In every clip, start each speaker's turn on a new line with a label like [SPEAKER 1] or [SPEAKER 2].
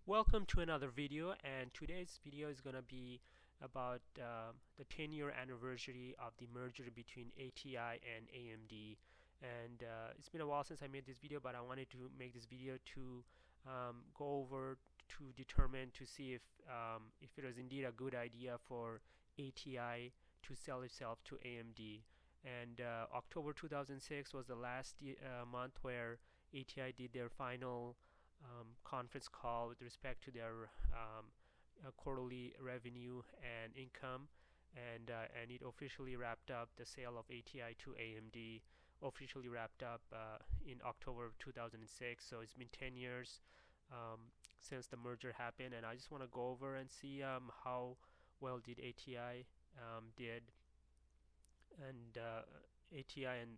[SPEAKER 1] Welcome to another video, and today's video is going to be about the 10-year anniversary of the merger between ATI and AMD. And it's been a while since I made this video, but I wanted to make this video to go over to determine to see if it was indeed a good idea for ATI to sell itself to AMD. And October 2006 was the last month where ATI did their final conference call with respect to their quarterly revenue and income, and it officially wrapped up the sale of ATI to AMD. Officially wrapped up in October of 2006. So it's been 10 years since the merger happened, and I just want to go over and see how well did ATI did and ATI and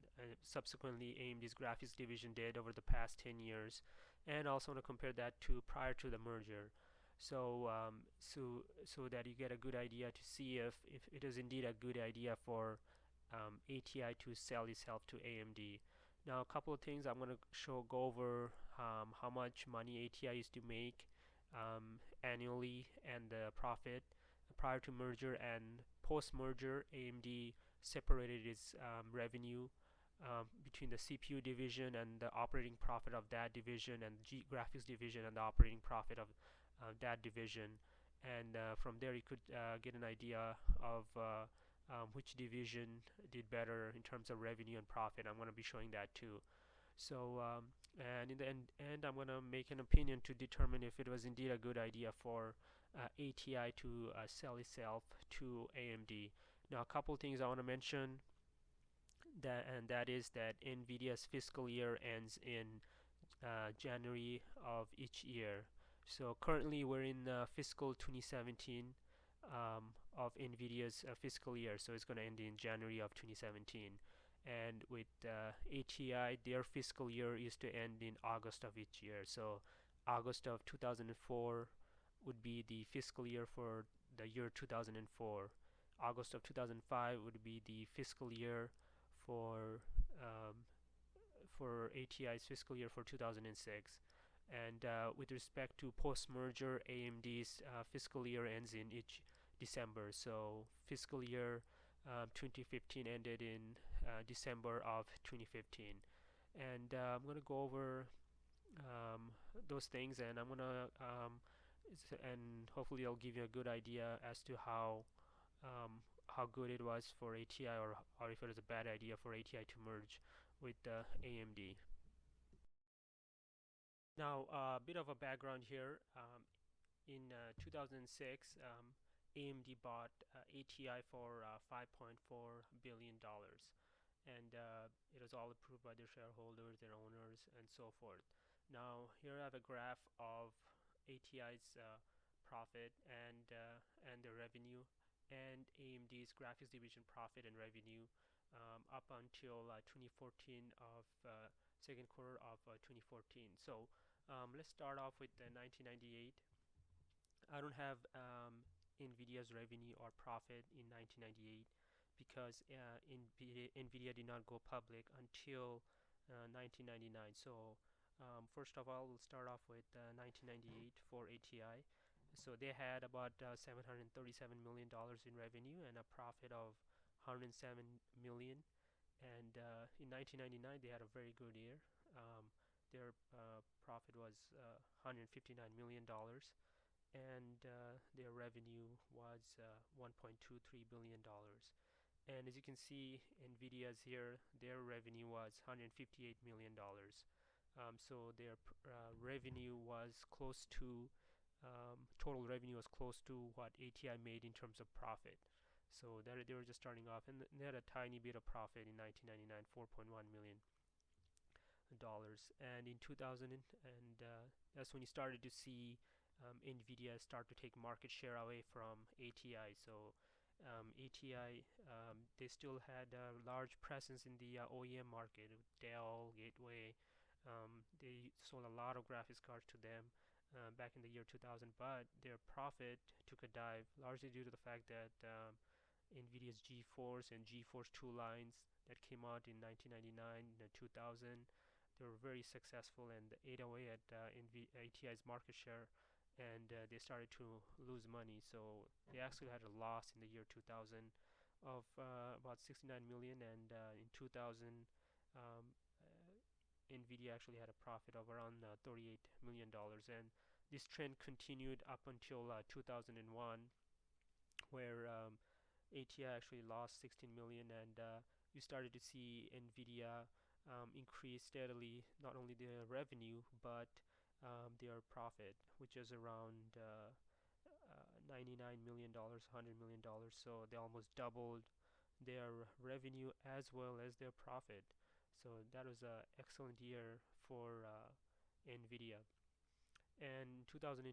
[SPEAKER 1] subsequently AMD's graphics division did over the past 10 years, and also want to compare that to prior to the merger. So that you get a good idea to see if it is indeed a good idea for ATI to sell itself to AMD. Now, a couple of things I'm going to go over how much money ATI used to make annually and the profit prior to merger and post-merger. AMD separated its revenue between the CPU division and the operating profit of that division, and graphics division and the operating profit of that division. And from there, you could get an idea of which division did better in terms of revenue and profit. I'm going to be showing that too. So, and in the end, I'm going to make an opinion to determine if it was indeed a good idea for ATI to sell itself to AMD. Now, a couple things I want to mention, that is that Nvidia's fiscal year ends in January of each year. So currently we're in fiscal 2017 of Nvidia's fiscal year, so it's going to end in January of 2017. And with ATI, their fiscal year is to end in August of each year. So August of 2004 would be the fiscal year for the year 2004. August of 2005 would be the fiscal year for um, for ATI's fiscal year for 2006. And with respect to post-merger, AMD's fiscal year ends in each December. So fiscal year 2015 ended in December of 2015. And I'm going to go over um, those things, and I'm going to and hopefully I'll give you a good idea as to how good it was for ATI, or if it was a bad idea for ATI to merge with AMD. Now, a bit of a background here. In 2006, AMD bought ATI for $5.4 billion dollars, and it was all approved by their shareholders, their owners, and so forth. Now, here I have a graph of ATI's profit and their revenue, and AMD's graphics division profit and revenue up until 2014 of second quarter of 2014. So let's start off with 1998. I don't have Nvidia's revenue or profit in 1998 because Nvidia did not go public until 1999. So first of all, we'll start off with 1998 for ATI. So they had about $737 million in revenue and a profit of 107 million. And in 1999, they had a very good year. Their profit was $159 million, and their revenue was $1.23 billion. And as you can see, Nvidia's here, their revenue was $158 million. So their revenue was close to total revenue was close to what ATI made in terms of profit. So they were just starting off, and they had a tiny bit of profit in 1999, $4.1 million. And in 2000, and that's when you started to see Nvidia start to take market share away from ATI. So ATI, they still had a large presence in the OEM market, Dell, Gateway. They sold a lot of graphics cards to them back in the year 2000, but their profit took a dive, largely due to the fact that Nvidia's GeForce and GeForce 2 lines that came out in 1999 and 2000, they were very successful and ate away at ATI's market share. and they started to lose money. So they actually had a loss in the year 2000 of about 69 million, and in 2000 um, Nvidia actually had a profit of around $38 million dollars. And this trend continued up until 2001, where ATI actually lost 16 million, and you started to see Nvidia increase steadily, not only their revenue but their profit, which is around $99 million, $100 million. So they almost doubled their revenue as well as their profit. So that was an excellent year for Nvidia. And 2002,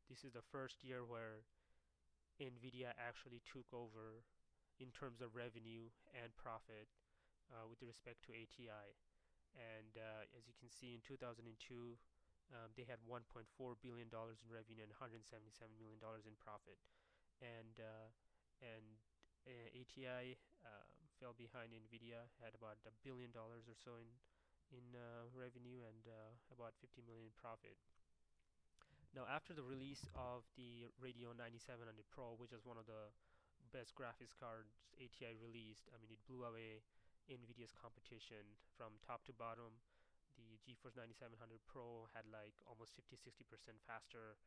[SPEAKER 1] this is the first year where Nvidia actually took over in terms of revenue and profit with respect to ATI. And as you can see, in 2002, they had $1.4 billion in revenue and $177 million in profit. And ATI fell behind Nvidia, had about $1 billion or so in revenue and about 50 million in profit. Now, after the release of the Radeon 9700 Pro, which is one of the best graphics cards ATI released, I mean, it blew away Nvidia's competition from top to bottom. The GeForce 9700 Pro had like almost 50-60% faster,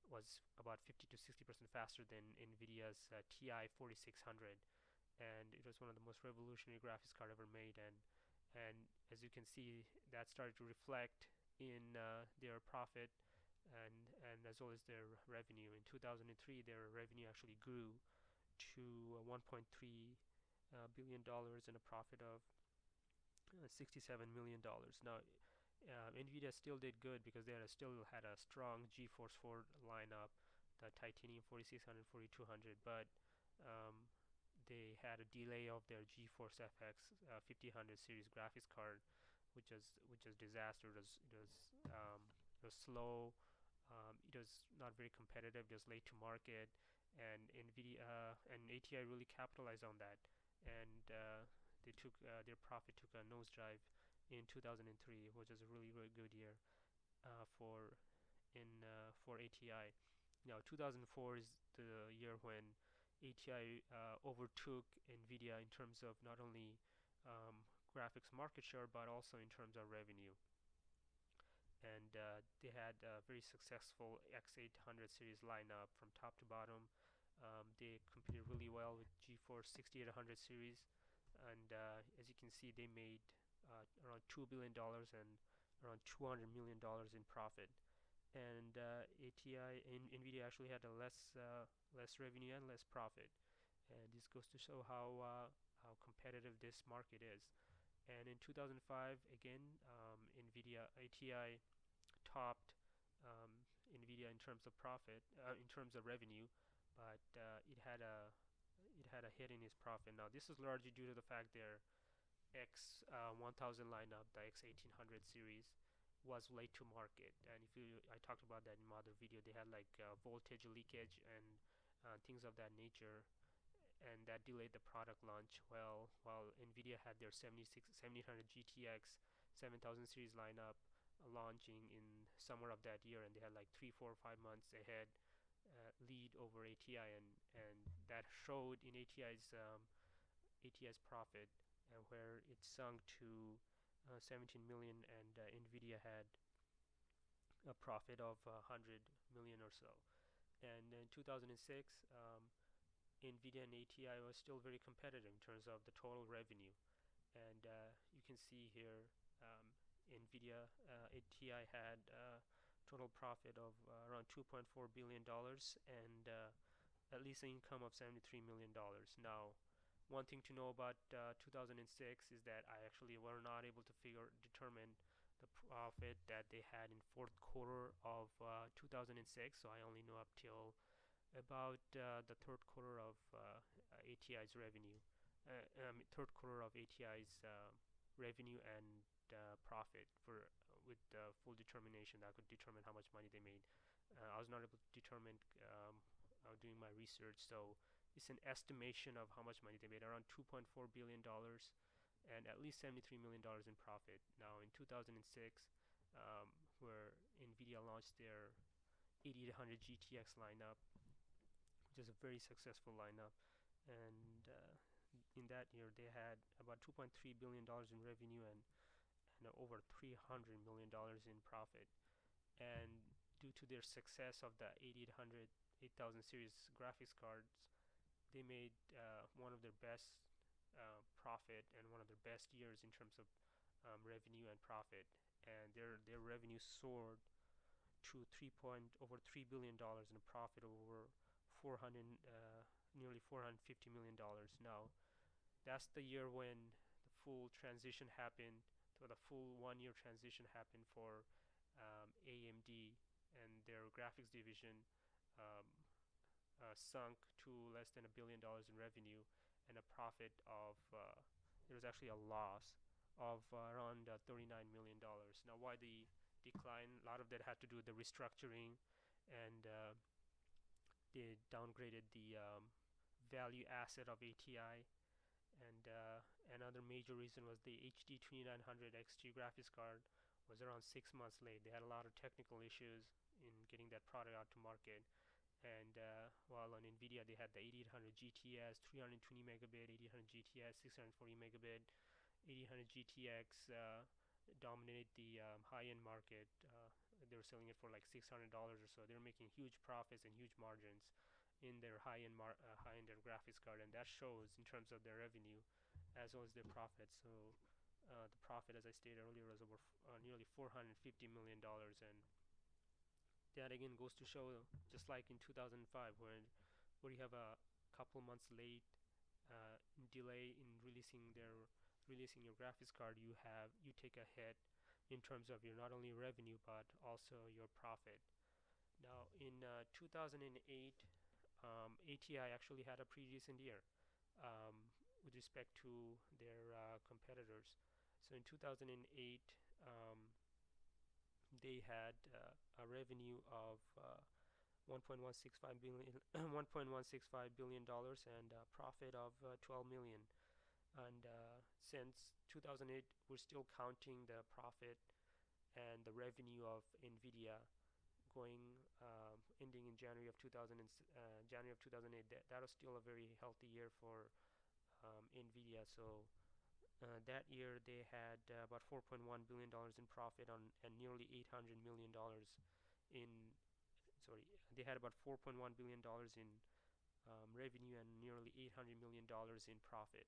[SPEAKER 1] was about 50 to 60% faster than Nvidia's Ti 4600, and it was one of the most revolutionary graphics card ever made. And as you can see, that started to reflect in their profit and as well as their revenue. In 2003, their revenue actually grew to $1.3 billion and a profit of $67 million. Now, Nvidia still did good because they still had a strong GeForce 4 lineup, the Titanium 4600, 4200, but they had a delay of their GeForce FX 5000 series graphics card, which was disaster. It was slow. It was not very competitive. It was late to market, and Nvidia and ATI really capitalized on that, and they took their profit took a nosedive in 2003, which was a really really good year for ATI. Now 2004 is the year when ATI overtook Nvidia in terms of not only graphics market share but also in terms of revenue. And they had a very successful X800 series lineup from top to bottom. They competed really well with GeForce 6800 series, and as you can see, they made around $2 billion and around $200 million in profit. And ATI and Nvidia actually had a less revenue and less profit, and this goes to show how competitive this market is. And in 2005, again, Nvidia ATI topped Nvidia in terms of profit, in terms of revenue, but it had a hit in its profit. Now, this is largely due to the fact their X1000 lineup, the X1800 series, was late to market. And I talked about that in my other video. They had like voltage leakage and things of that nature, and that delayed the product launch. Well, while Nvidia had their 7800 GTX 7000 series lineup launching in summer of that year, and they had like 3, 4, 5 months ahead lead over ATI, and that showed in ATI's profit, where it sunk to 17 million, and Nvidia had a profit of 100 million or so. And in 2006, Nvidia and ATI was still very competitive in terms of the total revenue, and you can see here Nvidia ATI had total profit of around $2.4 billion and at least an income of $73 million. Now, one thing to know about 2006 is that I actually were not able to determine the profit that they had in fourth quarter of 2006, so I only know up till about the third quarter of ATI's revenue, third quarter of ATI's revenue and profit for with full determination that could determine how much money they made. I was not able to determine doing my research, so it's an estimation of how much money they made, around $2.4 billion and at least $73 million in profit. Now in 2006, where Nvidia launched their 8800 GTX lineup, which is a very successful lineup. And in that year, they had about $2.3 billion in revenue and over $300 million in profit. And due to their success of the 8800 8000 series graphics cards, they made one of their best profit and one of their best years in terms of revenue and profit. And their revenue soared to over $3 billion and a profit of over 400 nearly $450 million. Now that's the year when the full transition happened, so the full 1 year transition happened for AMD, and their graphics division um, sunk to less than $1 billion in revenue and a profit of there was actually a loss of around $39 million. Now, why the decline? A lot of that had to do with the restructuring, and they downgraded the value asset of ATI. And another major reason was the HD 2900 XT graphics card was around 6 months late. They had a lot of technical issues in getting that product out to market. And while on Nvidia they had the 8800 GTS, 320 megabit, 8800 GTS, 640 megabit, 8800 GTX dominated the high-end market. They were selling it for like $600 or so. They were making huge profits and huge margins in their high-end their graphics card, and that shows in terms of their revenue as well as their profits. So the profit, as I stated earlier, was over nearly $450 million, and that again goes to show, just like in 2005, where you have a couple months late delay in releasing your graphics card, you take a hit in terms of your not only revenue but also your profit. Now in 2008, ATI actually had a pretty decent year with respect to their competitors. So in 2008, they had a revenue of 1.165 billion $1.165 billion and a profit of 12 million. And since 2008, we're still counting the profit and the revenue of Nvidia going ending in January of 2008. That was still a very healthy year for Nvidia. So that year they had about $4.1 billion in profit and nearly $800 million in they had about $4.1 billion in revenue and nearly $800 million in profit.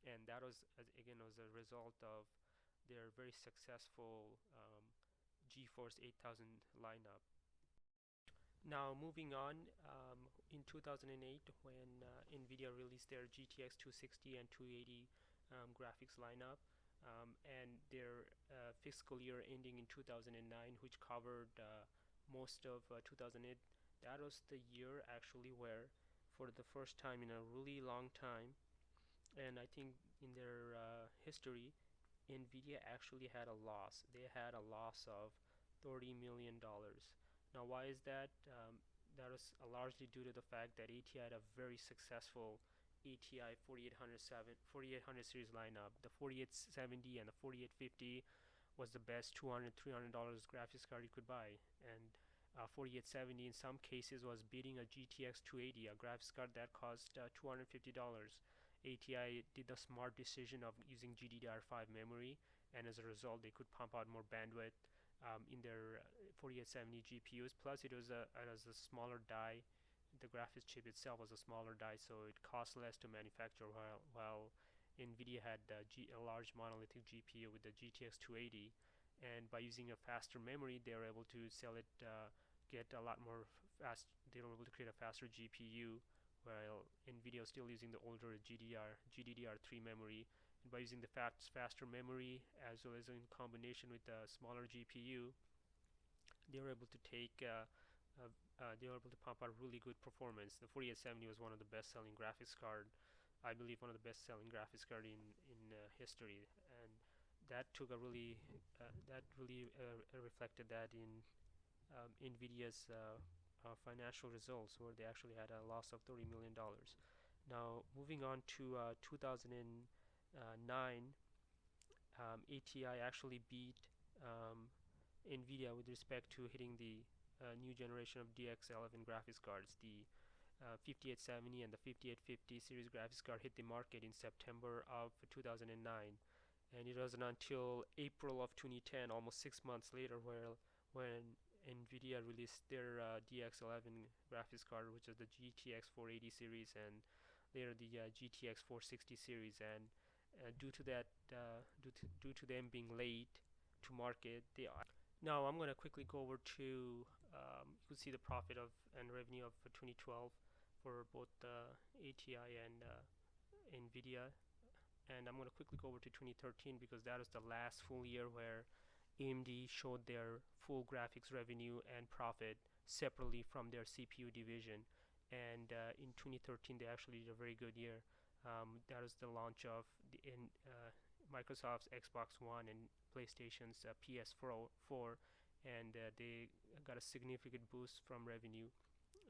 [SPEAKER 1] And that was was a result of their very successful GeForce 8000 lineup. Now moving on, in 2008, when Nvidia released their GTX 260 and 280 graphics lineup, and their fiscal year ending in 2009, which covered most of 2008, that was the year actually where, for the first time in a really long time, and I think in their history, Nvidia actually had a loss. They had a loss of $30 million. Now, why is that? That was largely due to the fact that ATI had a very successful ATI 4800 series lineup. The 4870 and the 4850 was the best $200-300 graphics card you could buy, and 4870 in some cases was beating a GTX 280, a graphics card that cost $250. ATI did the smart decision of using GDDR5 memory, and as a result, they could pump out more bandwidth in their 4870 GPUs. Plus, it was a smaller die. The graphics chip itself was a smaller die, so it cost less to manufacture. While Nvidia had a large monolithic GPU with the GTX 280, and by using a faster memory, they were able to sell it, get a lot more fast. They were able to create a faster GPU, while Nvidia was still using the older GDDR3 memory. And by using the faster memory as well as in combination with the smaller GPU, they were able to they were able to pump out really good performance. The 4870 was one of the best-selling graphics card, I believe one of the best-selling graphics card in history, and that took a really reflected that in Nvidia's financial results, where they actually had a loss of $30 million. Now, moving on to 2009, ATI actually beat Nvidia with respect to hitting the new generation of DX11 graphics cards. The 5870 and the 5850 series graphics card hit the market in September of 2009, and it wasn't until April of 2010, almost 6 months later, where when Nvidia released their DX11 graphics card, which is the GTX 480 series, and later the GTX 460 series. And due to that, due to them being late to market, they are. Now I'm going to quickly go over to you can see the profit of and revenue of 2012 for both ATI and Nvidia, and I'm going to quickly go over to 2013 because that is the last full year where AMD showed their full graphics revenue and profit separately from their CPU division. And in 2013 they actually did a very good year. That was the launch of Microsoft's Xbox One and PlayStation's PS4, and they got a significant boost from revenue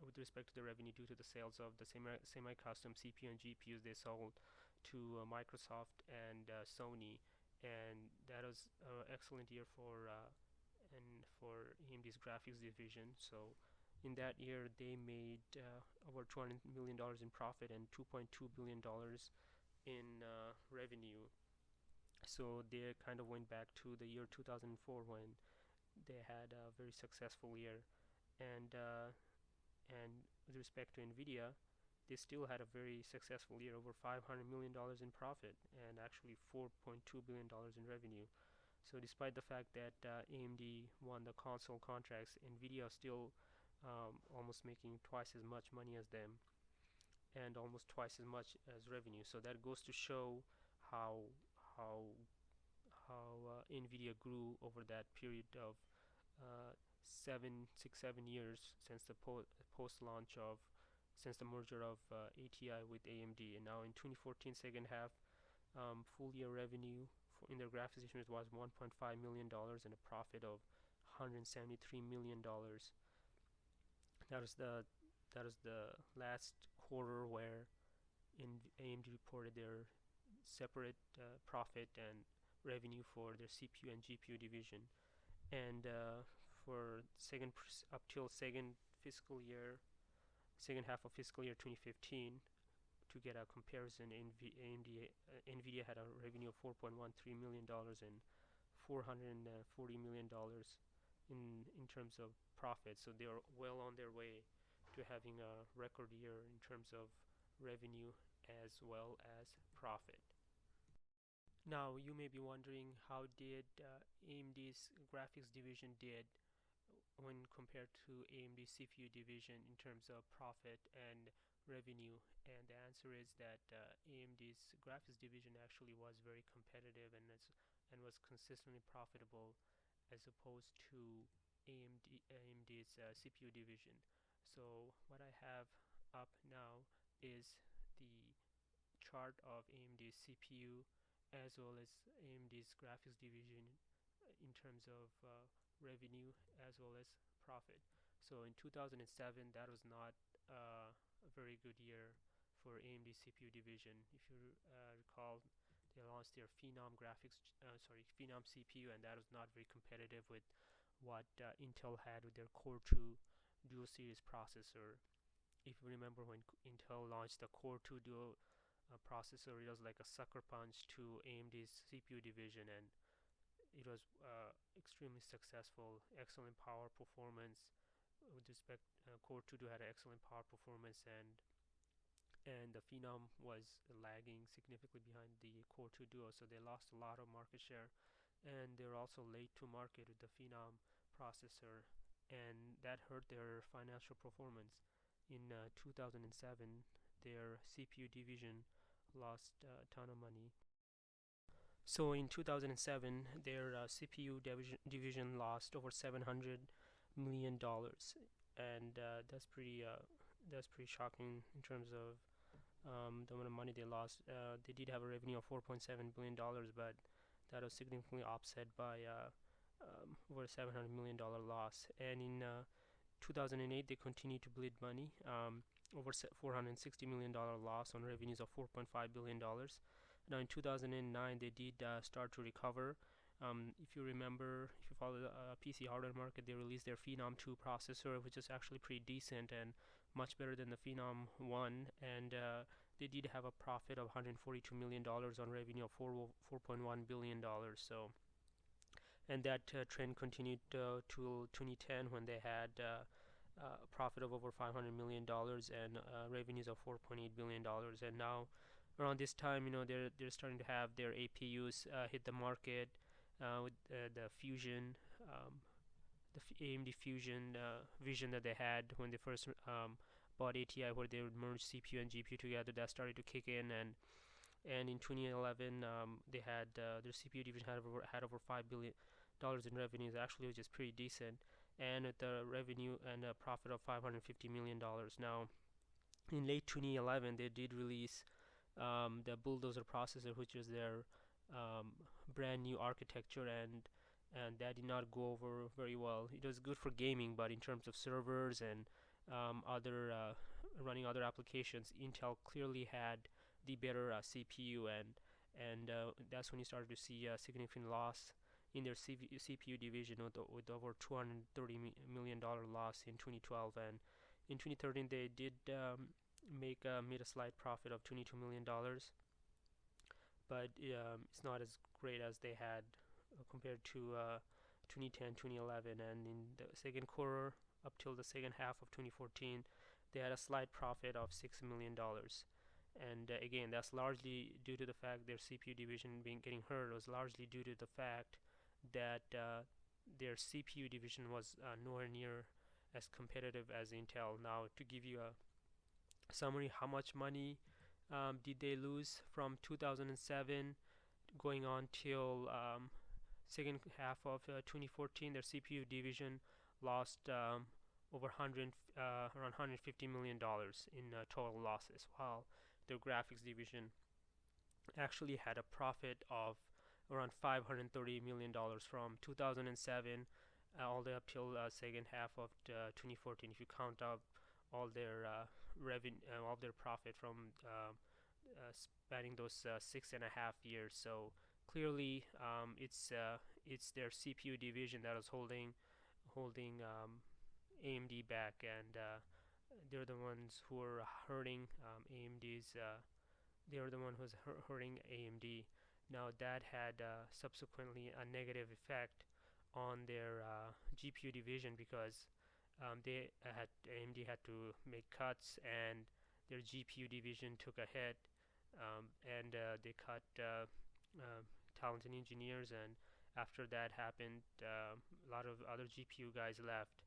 [SPEAKER 1] with respect to the revenue due to the sales of the semi-custom CPU and GPUs they sold to Microsoft and Sony, and that was an excellent year for AMD's graphics division. So in that year they made over $200 million in profit and $2.2 billion in revenue. So they kind of went back to the year 2004 when they had a very successful year, and with respect to Nvidia, they still had a very successful year, over $500 million in profit and actually $4.2 billion in revenue. So despite the fact that AMD won the console contracts, Nvidia still almost making twice as much money as them and almost twice as much as revenue. So that goes to show how how Nvidia grew over that period of 7 years since the post-launch of since the merger of ATI with AMD. And now in 2014 second half, full year revenue in their graphics division was $1.5 million and a profit of $173 million. That was the last quarter where AMD reported their separate profit and revenue for their CPU and GPU division. And for up till second half of fiscal year 2015, to get a comparison, Nvidia had a revenue of $4.13 million and $440 million in terms of profit. So they are well on their way to having a record year in terms of revenue as well as profit. Now you may be wondering, how did AMD's graphics division did when compared to AMD's CPU division in terms of profit and revenue? And the answer is that AMD's graphics division actually was very competitive and was consistently profitable, as opposed to AMD's CPU division. So what I have up now is the chart of AMD's CPU as well as AMD's graphics division in terms of revenue as well as profit. So in 2007, that was not a very good year for AMD CPU division. If you recall, they launched their Phenom CPU, and that was not very competitive with what Intel had with their Core 2 Duo Series processor. If you remember, when Intel launched the Core 2 Duo processor, it was like a sucker punch to AMD's CPU division, and it was extremely successful, excellent power performance. With respect, Core 2 Duo had an excellent power performance, and the Phenom was lagging significantly behind the Core 2 Duo, so they lost a lot of market share, and they were also late to market with the Phenom processor, and that hurt their financial performance. In 2007, their CPU division lost a ton of money. So in 2007, their CPU division lost over $700 million, and that's pretty shocking in terms of the amount of money they lost. They did have a revenue of $4.7 billion, but that was significantly offset by over a $700 million loss. And in 2008, they continued to bleed money, over $460 million loss on revenues of $4.5 billion. Now in 2009, they did start to recover. If you remember, if you follow the PC hardware market, they released their Phenom 2 processor, which is actually pretty decent and much better than the Phenom 1. And they did have a profit of $142 million on revenue of $4.1 billion. So, and that trend continued to 2010 when they had a profit of over $500 million and revenues of $4.8 billion. And now, around this time, they're starting to have their APUs hit the market with the Fusion, AMD Fusion vision that they had when they first bought ATI, where they would merge CPU and GPU together. That started to kick in, and in 2011, they had their CPU division had over $5 billion in revenues, actually, which is pretty decent, and with the revenue and a profit of $550 million. Now, in late 2011, they did release the Bulldozer processor, which is their brand new architecture, and that did not go over very well. It was good for gaming, but in terms of servers and other running other applications, Intel clearly had the better CPU, and that's when you started to see a significant loss in their CPU division with over $230 million loss in 2012, and in 2013 they did made a slight profit of $22 million, but it's not as great as they had compared to 2010, 2011, and in the second quarter up till the second half of 2014, they had a slight profit of $6 million. And again, that's largely due to the fact their CPU division getting hurt was largely due to the fact that their CPU division was nowhere near as competitive as Intel. Now, to give you a summary, how much money did they lose from 2007 going on till second half of 2014? Their CPU division lost over around $150 million in total losses, while their graphics division actually had a profit of around $530 million from 2007 all the way up till second half of 2014. If you count up all their all their profit from spanning those 6.5 years, so clearly it's their CPU division that is holding AMD back, and they're the ones who are hurting AMD's. They're the one who's hurting AMD. Now that had subsequently a negative effect on their GPU division, because AMD had to make cuts, and their GPU division took a hit, and they cut talented engineers, and after that happened, a lot of other GPU guys left.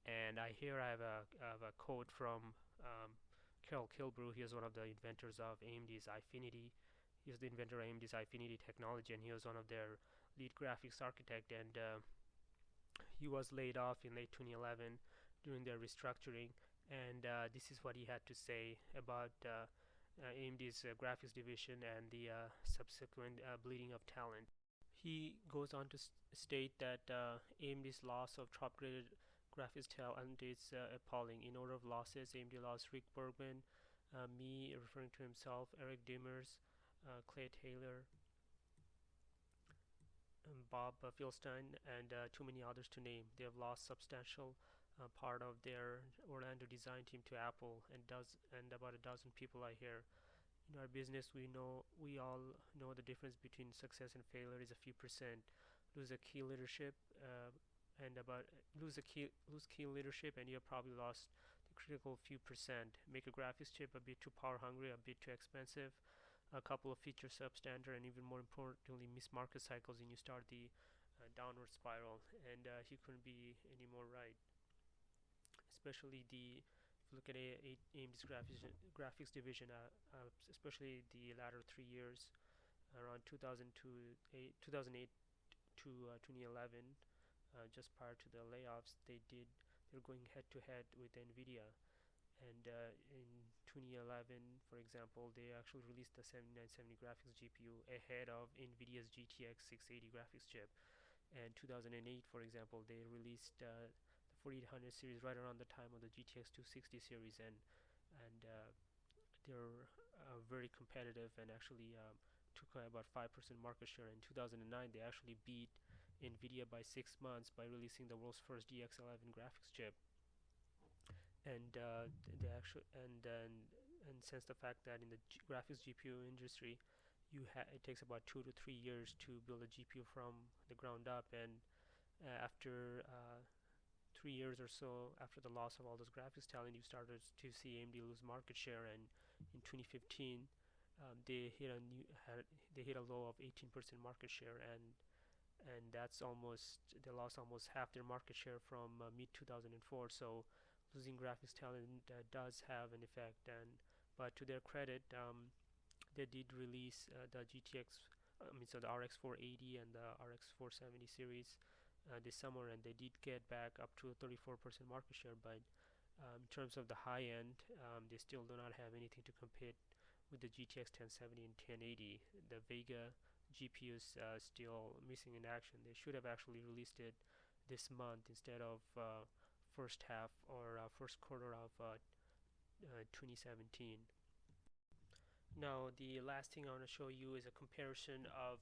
[SPEAKER 1] And I have a quote from Carol Kilbrew. He is one of the inventors of AMD's Eyefinity. He was the inventor of AMD's Eyefinity technology, and he was one of their lead graphics architect, and he was laid off in late 2011 during their restructuring, and this is what he had to say about AMD's graphics division and the subsequent bleeding of talent. He goes on to state that AMD's loss of top-graded graphics talent is appalling. In order of losses, AMD lost Rick Bergman, me referring to himself, Eric Dimmers, Clay Taylor, Bob Philstein, and too many others to name. They have lost substantial part of their Orlando design team to Apple, and about a dozen people I hear. In our business, we all know the difference between success and failure is a few percent. Lose key leadership, lose key leadership, and you have probably lost the critical few percent. Make a graphics chip a bit too power hungry, a bit too expensive, a couple of features substandard, and even more importantly, miss market cycles, and you start the downward spiral. And he couldn't be any more right. Especially if you look at AMD's graphics division, especially the latter 3 years, around 2008 to 2011, just prior to the layoffs, they're going head to head with Nvidia, and in 2011, for example, they actually released the 7970 graphics GPU ahead of Nvidia's GTX 680 graphics chip. And 2008, for example, they released the 4800 series right around the time of the GTX 260 series, and they're very competitive and actually took about 5% market share. In 2009, they actually beat Nvidia by 6 months by releasing the world's first DX11 graphics chip. And they actually and since the fact that in the graphics GPU industry, it takes about 2 to 3 years to build a GPU from the ground up, and after 3 years or so after the loss of all those graphics talent, you started to see AMD lose market share. And in 2015, they hit a low of 18% market share, and they lost almost half their market share from mid 2004. So losing graphics talent does have an effect. And but to their credit, they did release the the RX 480 and the RX 470 series this summer, and they did get back up to a 34% market share. But in terms of the high end, they still do not have anything to compete with the GTX 1070 and 1080. The Vega GPU is still missing in action. They should have actually released it this month instead of first half or first quarter of 2017. Now, the last thing I want to show you is a comparison of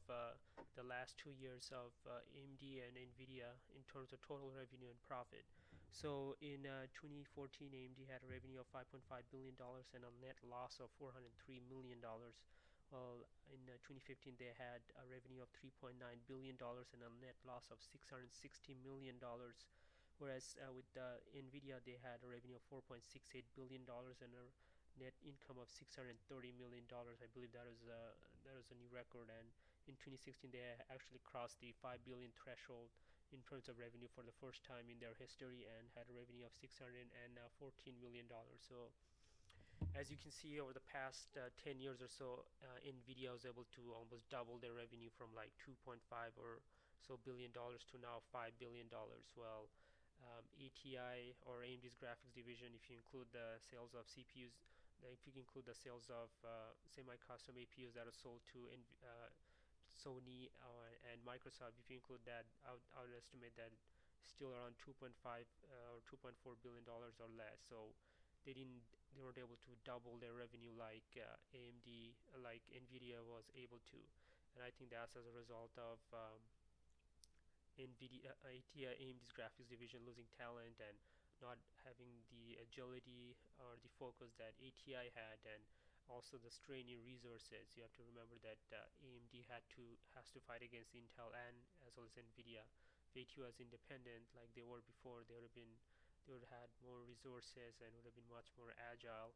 [SPEAKER 1] the last 2 years of AMD and Nvidia in terms of total revenue and profit. So in 2014, AMD had a revenue of $5.5 billion and a net loss of $403 million. Well, in 2015, they had a revenue of $3.9 billion and a net loss of $660 million. Whereas with Nvidia, they had a revenue of $4.68 billion and a net income of $630 million. I believe that is a new record. And in 2016, they actually crossed the 5 billion threshold in terms of revenue for the first time in their history, and had a revenue of $614 million. So as you can see, over the past 10 years or so, Nvidia was able to almost double their revenue from like 2.5 or so billion dollars to now $5 billion. Well, ATI or AMD's graphics division, if you include the sales of CPUs, if you include the sales of semi-custom APUs that are sold to Sony and Microsoft, if you include that, I would estimate that still around 2.5 or 2.4 billion dollars or less. So they weren't able to double their revenue like AMD, like Nvidia was able to. And I think that's as a result of Nvidia, ATI, AMD's graphics division losing talent and not having the agility or the focus that ATI had, and also the strain in resources. You have to remember that AMD has to fight against Intel and as well as Nvidia. If ATI was independent like they were before, they would have had more resources and would have been much more agile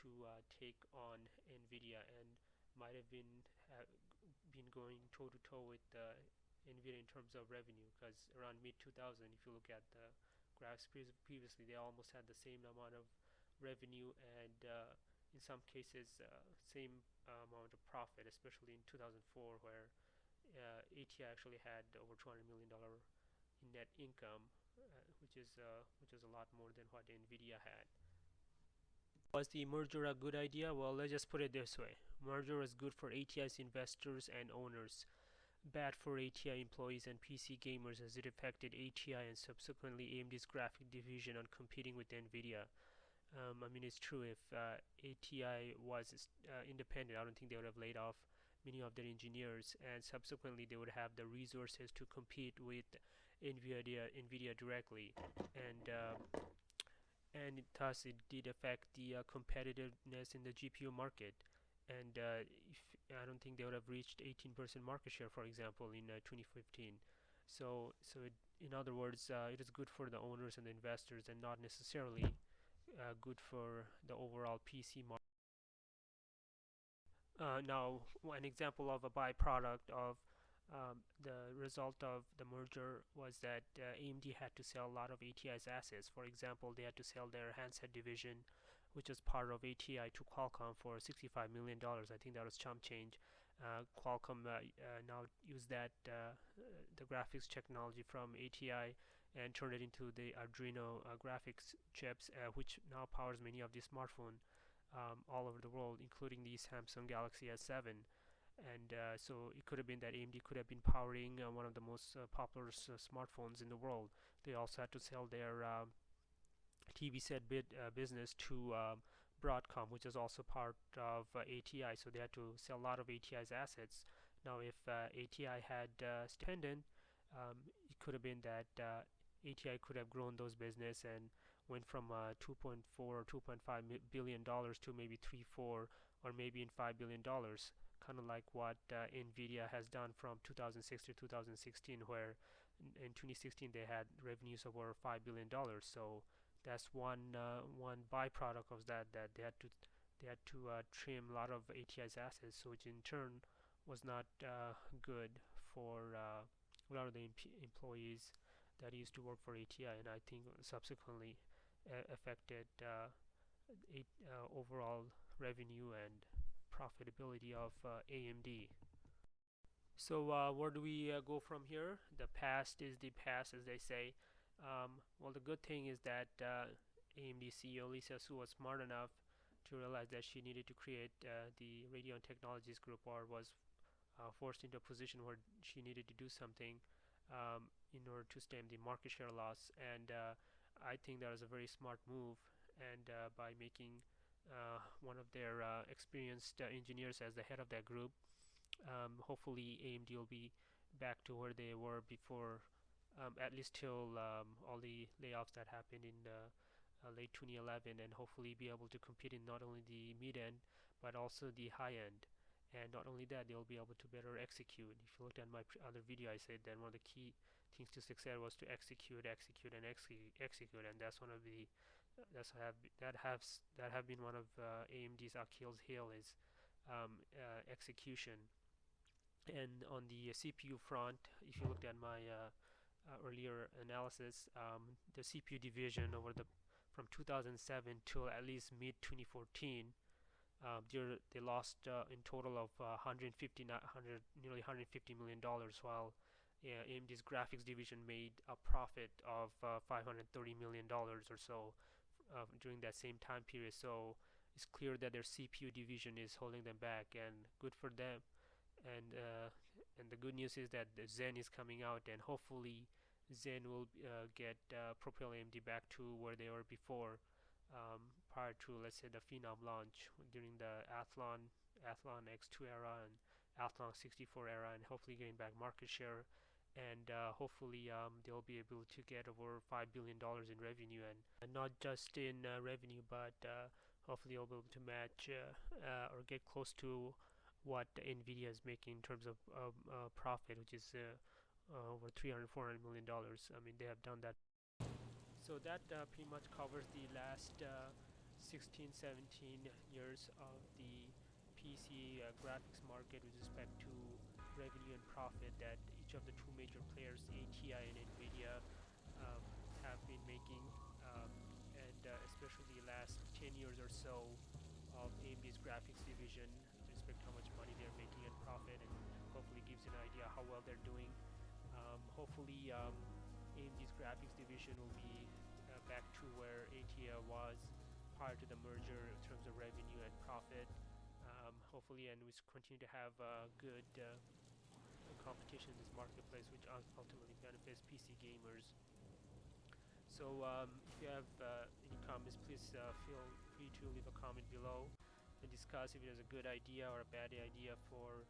[SPEAKER 1] to take on Nvidia, and might have been going toe to toe with Nvidia in terms of revenue, because around mid 2000, if you look at the graphs previously, they almost had the same amount of revenue and in some cases same amount of profit, especially in 2004, where ATI actually had over $200 million in net income, which is a lot more than what Nvidia had. Was the merger a good idea? Well, let's just put it this way: merger was good for ATI's investors and owners, bad for ATI employees and PC gamers, as it affected ATI and subsequently AMD's graphic division on competing with Nvidia. I mean, it's true, if ATI was independent, I don't think they would have laid off many of their engineers, and subsequently they would have the resources to compete with Nvidia directly, and thus it did affect the competitiveness in the GPU market. And I don't think they would have reached 18% market share, for example, in 2015. So in other words, it is good for the owners and the investors, and not necessarily good for the overall PC market. Now, an example of a byproduct of the result of the merger was that AMD had to sell a lot of ATI's assets. For example, they had to sell their handset division, which was part of ATI, to Qualcomm for $65 million. I think that was chump change. Qualcomm now used the graphics technology from ATI and turned it into the Adreno graphics chips, which now powers many of the smartphones all over the world, including the Samsung Galaxy S7. And so it could have been that AMD could have been powering one of the most popular smartphones in the world. They also had to sell their TV set business to Broadcom, which is also part of ATI, so they had to sell a lot of ATI's assets. Now, if ATI had independent, it could have been that ATI could have grown those business and went from 2.4 or 2.5 billion dollars to maybe 3, 4, or maybe in $5 billion, kind of like what Nvidia has done from 2006 to 2016, where in 2016 they had revenues of over $5 billion. So that's one byproduct of that they had to trim a lot of ATI's assets, so which in turn was not good for a lot of the employees that used to work for ATI, and I think subsequently affected overall revenue and profitability of AMD. So where do we go from here? The past is the past, as they say. Well, the good thing is that AMD CEO Lisa Su was smart enough to realize that she needed to create the Radio and Technologies Group, or was forced into a position where she needed to do something in order to stem the market share loss. And I think that was a very smart move. And by making one of their experienced engineers as the head of that group, hopefully AMD will be back to where they were before, at least till all the layoffs that happened in late 2011, and hopefully be able to compete in not only the mid end but also the high end. And not only that, they'll be able to better execute. If you looked at my other video, I said that one of the key things to success was to execute, and execute, and that's one of the that have been one of AMD's Achilles heel, is execution. And on the CPU front, if you looked at my earlier analysis, the CPU division from 2007 till at least mid 2014, they lost in total of nearly $150 million, while AMD's graphics division made a profit of $530 million or so during that same time period. So it's clear that their CPU division is holding them back, and good for them. And the good news is that the Zen is coming out, and hopefully Zen will propel AMD back to where they were before, prior to, let's say, the Phenom launch during the Athlon X2 era and Athlon 64 era, and hopefully getting back market share. And hopefully they'll be able to get over $5 billion in revenue, and not just in revenue, but hopefully they'll be able to match or get close to what Nvidia is making in terms of profit, which is over $300-400 million. I mean, they have done that. So that pretty much covers the last 16-17 years of the PC graphics market with respect to revenue and profit that each of the two major players, ATI and Nvidia, have been making, and especially the last 10 years or so of AMD's graphics division with respect to how much money they're making and profit, and hopefully gives you an idea how well they're doing. Hopefully AMD's graphics division will be back to where ATI was prior to the merger in terms of revenue and profit. Hopefully, and we continue to have good competition in this marketplace, which ultimately benefits PC gamers. So if you have any comments, please feel free to leave a comment below and discuss if it is a good idea or a bad idea for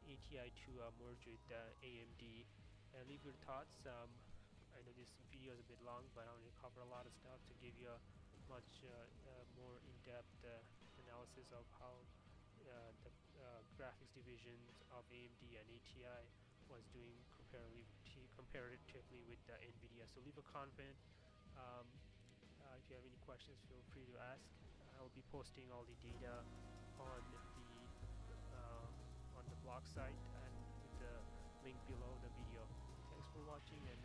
[SPEAKER 1] ATI to merge with AMD. And leave your thoughts. I know this video is a bit long, but I want to cover a lot of stuff to give you a much more in-depth analysis of how the graphics divisions of AMD and ATI was doing comparatively with Nvidia. So leave a comment. If you have any questions, feel free to ask. I'll be posting all the data on the blog site and with the link below the video. Thanks for watching, and